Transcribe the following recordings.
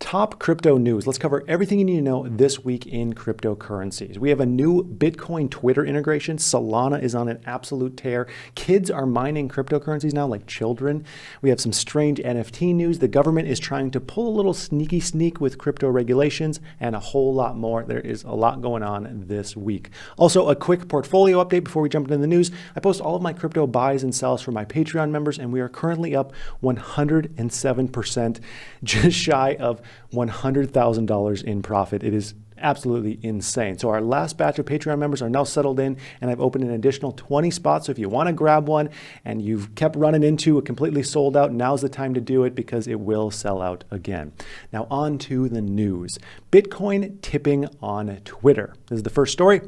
Top crypto news. Let's cover everything you need to know this week in cryptocurrencies. We have a new Bitcoin Twitter integration. Solana is on an absolute tear. Kids are mining cryptocurrencies now like children. We have some strange NFT news. The government is trying to pull a little sneaky sneak with crypto regulations and a whole lot more. There is a lot going on this week. Also, a quick portfolio update before we jump into the news. I post all of my crypto buys and sells for my Patreon members, and we are currently up 107%, just shy of $100,000 in profit. It is absolutely insane. So our last batch of Patreon members are now settled in, and I've opened an additional 20 spots. So if you want to grab one and you've kept running into a completely sold out, now's the time to do it because it will sell out again. Now on to the news. Bitcoin tipping on Twitter. This is the first story.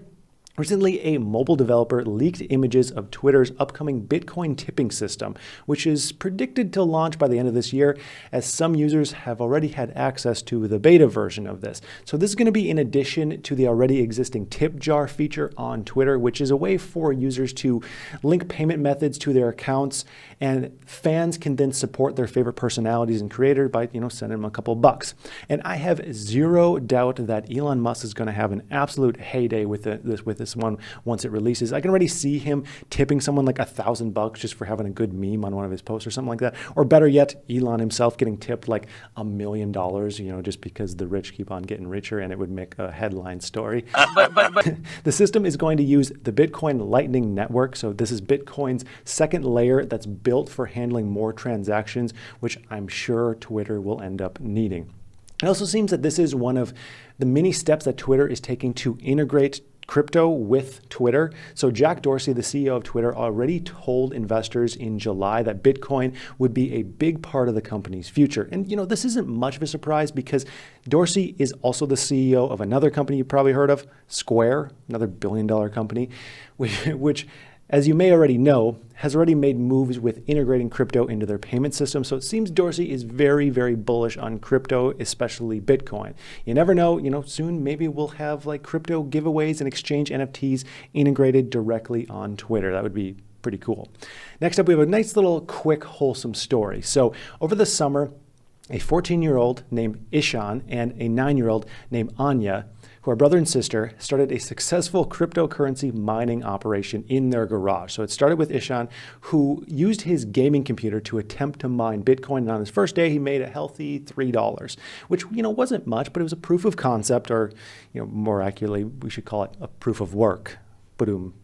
Recently, a mobile developer leaked images of Twitter's upcoming Bitcoin tipping system, which is predicted to launch by the end of this year, as some users have already had access to the beta version of this. So this is going to be in addition to the already existing tip jar feature on Twitter, which is a way for users to link payment methods to their accounts, and fans can then support their favorite personalities and creators by, sending them a couple bucks. And I have zero doubt that Elon Musk is going to have an absolute heyday with this one once it releases. I can already see him tipping someone like $1,000 just for having a good meme on one of his posts or something like that. Or better yet, Elon himself getting tipped like $1 million, just because the rich keep on getting richer, and it would make a headline story. But the system is going to use the Bitcoin Lightning Network. So this is Bitcoin's second layer that's built for handling more transactions, which I'm sure Twitter will end up needing. It also seems that this is one of the many steps that Twitter is taking to integrate crypto with Twitter. So Jack Dorsey, the CEO of Twitter, already told investors in July that Bitcoin would be a big part of the company's future. And this isn't much of a surprise because Dorsey is also the CEO of another company you've probably heard of, Square, another billion-dollar company, which as you may already know, has already made moves with integrating crypto into their payment system. So it seems Dorsey is very, very bullish on crypto, especially Bitcoin. You never know, soon maybe we'll have like crypto giveaways and exchange NFTs integrated directly on Twitter. That would be pretty cool. Next up, we have a nice little quick wholesome story. So over the summer, a 14-year-old named Ishan and a 9-year-old named Anya, who are brother and sister, started a successful cryptocurrency mining operation in their garage. So it started with Ishan, who used his gaming computer to attempt to mine Bitcoin. And on his first day, he made a healthy $3, which, wasn't much, but it was a proof of concept, or, more accurately, we should call it a proof of work. Boom.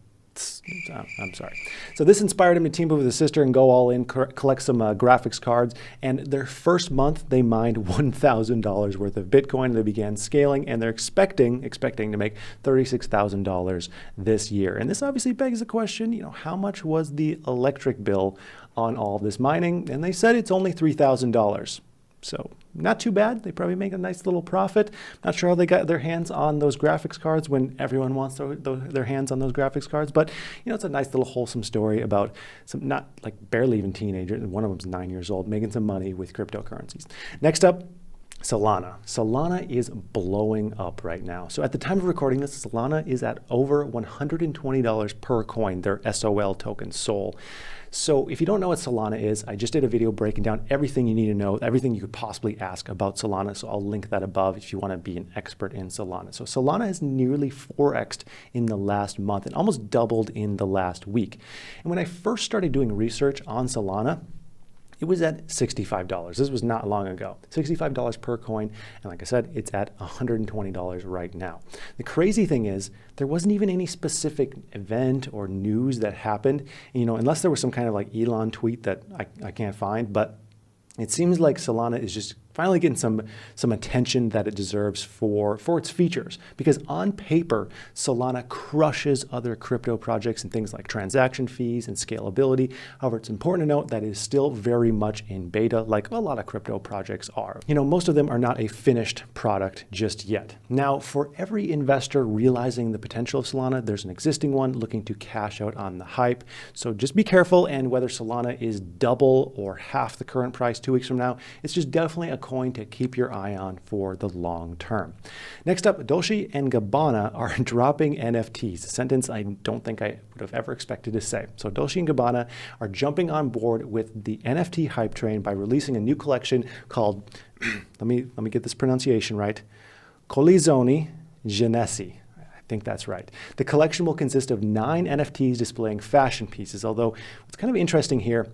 I'm sorry. So this inspired him to team up with his sister and go all in, collect some graphics cards. And their first month, they mined $1,000 worth of Bitcoin. They began scaling, and they're expecting to make $36,000 this year. And this obviously begs the question, how much was the electric bill on all of this mining? And they said it's only $3,000. So not too bad. They probably make a nice little profit. Not sure how they got their hands on those graphics cards when everyone wants their hands on those graphics cards. But, it's a nice little wholesome story about some not like barely even teenagers. One of them's 9 years old, making some money with cryptocurrencies. Next up, Solana. Solana is blowing up right now. So at the time of recording this, Solana is at over $120 per coin, their SOL token, SOL. So if you don't know what Solana is, I just did a video breaking down everything you need to know, everything you could possibly ask about Solana. So I'll link that above if you want to be an expert in Solana. So Solana has nearly 4x'd in the last month and almost doubled in the last week. And when I first started doing research on Solana, it was at $65. This was not long ago. $65 per coin. And like I said, it's at $120 right now. The crazy thing is there wasn't even any specific event or news that happened, unless there was some kind of like Elon tweet that I can't find. But it seems like Solana is just finally getting some attention that it deserves for its features. Because on paper, Solana crushes other crypto projects and things like transaction fees and scalability. However, it's important to note that it is still very much in beta, like a lot of crypto projects are. Most of them are not a finished product just yet. Now, for every investor realizing the potential of Solana, there's an existing one looking to cash out on the hype. So just be careful, and whether Solana is double or half the current price 2 weeks from now, it's just definitely a coin to keep your eye on for the long term. Next up, Dolce and Gabbana are dropping NFTs, a sentence I don't think I would have ever expected to say. So Dolce and Gabbana are jumping on board with the NFT hype train by releasing a new collection called, let me get this pronunciation right, Collezione Genesi. I think that's right. The collection will consist of 9 NFTs displaying fashion pieces, although what's kind of interesting here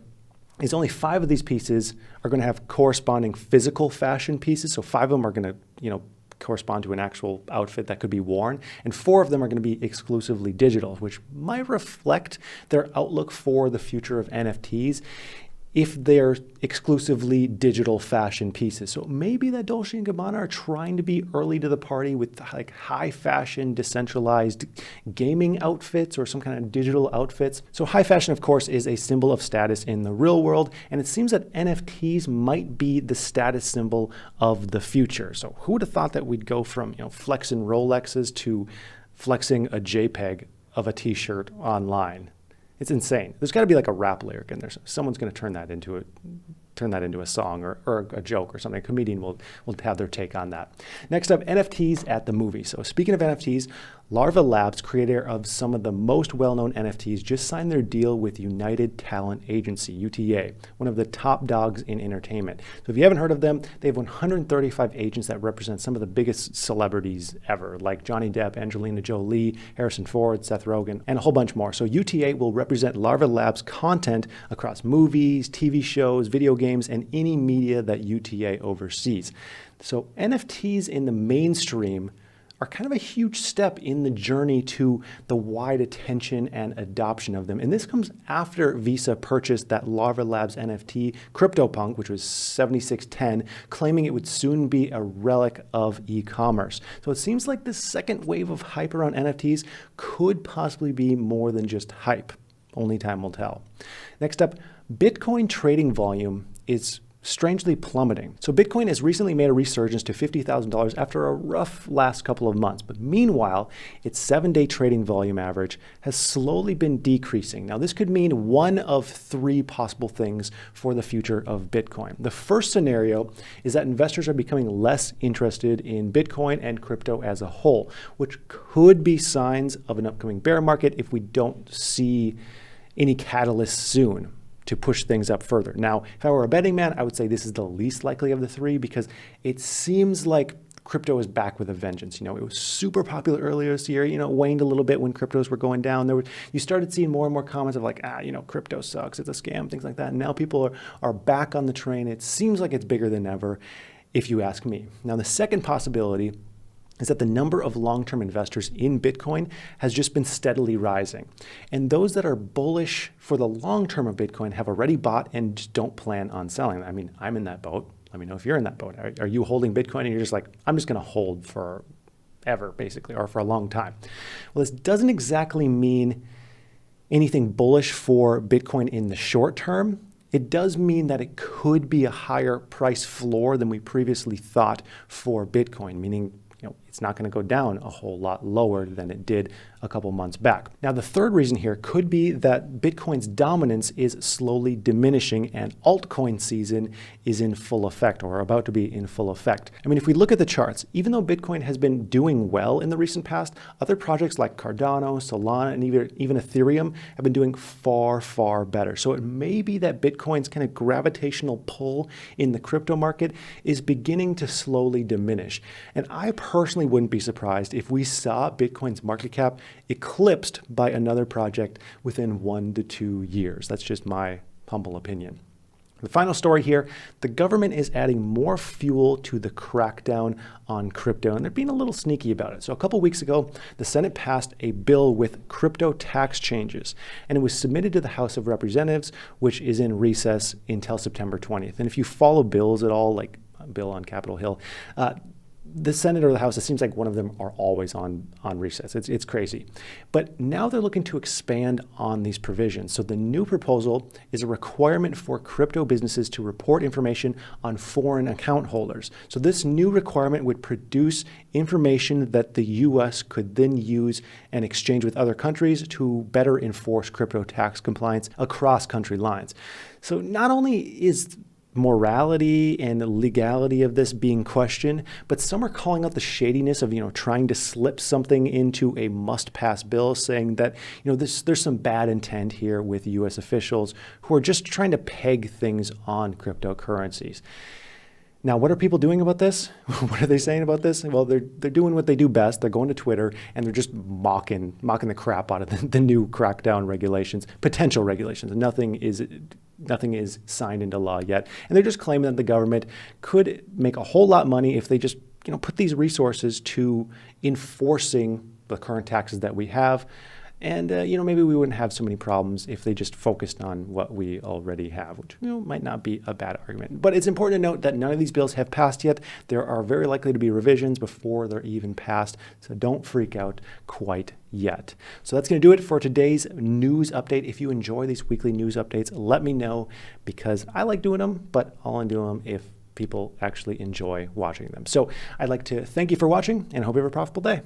is only 5 of these pieces are going to have corresponding physical fashion pieces. So 5 of them are going to, correspond to an actual outfit that could be worn, and 4 of them are going to be exclusively digital, which might reflect their outlook for the future of NFTs if they're exclusively digital fashion pieces. So maybe that Dolce & Gabbana are trying to be early to the party with like high fashion, decentralized gaming outfits or some kind of digital outfits. So high fashion, of course, is a symbol of status in the real world, and it seems that NFTs might be the status symbol of the future. So who would have thought that we'd go from, flexing Rolexes to flexing a JPEG of a t-shirt online? It's insane. There's got to be like a rap lyric in there. Someone's going to turn that into a song or a joke or something. A comedian will have their take on that. Next up, NFTs at the movies. So speaking of NFTs, Larva Labs, creator of some of the most well-known NFTs, just signed their deal with United Talent Agency, UTA, one of the top dogs in entertainment. So if you haven't heard of them, they have 135 agents that represent some of the biggest celebrities ever, like Johnny Depp, Angelina Jolie, Harrison Ford, Seth Rogen, and a whole bunch more. So UTA will represent Larva Labs content across movies, TV shows, video games, and any media that UTA oversees. So NFTs in the mainstream are kind of a huge step in the journey to the wide attention and adoption of them. And this comes after Visa purchased that Larva Labs NFT, CryptoPunk, which was 7610, claiming it would soon be a relic of e-commerce. So it seems like this second wave of hype around NFTs could possibly be more than just hype. Only time will tell. Next up, Bitcoin trading volume is strangely plummeting. So Bitcoin has recently made a resurgence to $50,000 after a rough last couple of months. But meanwhile, its 7-day trading volume average has slowly been decreasing. Now, this could mean one of 3 possible things for the future of Bitcoin. The first scenario is that investors are becoming less interested in Bitcoin and crypto as a whole, which could be signs of an upcoming bear market if we don't see any catalyst soon to push things up further. Now, if I were a betting man, I would say this is the least likely of the 3 because it seems like crypto is back with a vengeance. It was super popular earlier this year, waned a little bit when cryptos were going down. You started seeing more and more comments of like, crypto sucks, it's a scam, things like that. And now people are back on the train. It seems like it's bigger than ever, if you ask me. Now, the second possibility is that the number of long-term investors in Bitcoin has just been steadily rising. And those that are bullish for the long term of Bitcoin have already bought and just don't plan on selling. I mean, I'm in that boat. Let me know if you're in that boat. Are you holding Bitcoin and you're just like, I'm just going to hold forever, basically, or for a long time? Well, this doesn't exactly mean anything bullish for Bitcoin in the short term. It does mean that it could be a higher price floor than we previously thought for Bitcoin, meaning it's not going to go down a whole lot lower than it did a couple months back. Now, the third reason here could be that Bitcoin's dominance is slowly diminishing and altcoin season is in full effect or about to be in full effect. I mean, if we look at the charts, even though Bitcoin has been doing well in the recent past, other projects like Cardano, Solana, and even Ethereum have been doing far, far better. So it may be that Bitcoin's kind of gravitational pull in the crypto market is beginning to slowly diminish. And I personally wouldn't be surprised if we saw Bitcoin's market cap eclipsed by another project within 1 to 2 years. That's just my humble opinion. The final story here, the government is adding more fuel to the crackdown on crypto, and they're being a little sneaky about it. So a couple weeks ago, the Senate passed a bill with crypto tax changes, and it was submitted to the House of Representatives, which is in recess until September 20th. And if you follow bills at all, like a bill on Capitol Hill, the Senate or the House, it seems like one of them are always on recess. It's crazy. But now they're looking to expand on these provisions. So the new proposal is a requirement for crypto businesses to report information on foreign account holders. So this new requirement would produce information that the U.S. could then use and exchange with other countries to better enforce crypto tax compliance across country lines. So not only is morality and the legality of this being questioned, but some are calling out the shadiness of, trying to slip something into a must-pass bill, saying that, there's some bad intent here with U.S. officials who are just trying to peg things on cryptocurrencies. Now, what are people doing about this? What are they saying about this? Well, they're doing what they do best. They're going to Twitter and they're just mocking the crap out of the new crackdown regulations, potential regulations. Nothing is signed into law yet. And they're just claiming that the government could make a whole lot of money if they just, put these resources to enforcing the current taxes that we have. And, maybe we wouldn't have so many problems if they just focused on what we already have, which, might not be a bad argument. But it's important to note that none of these bills have passed yet. There are very likely to be revisions before they're even passed. So don't freak out quite yet. So that's going to do it for today's news update. If you enjoy these weekly news updates, let me know, because I like doing them, but I'll only do them if people actually enjoy watching them. So I'd like to thank you for watching and hope you have a profitable day.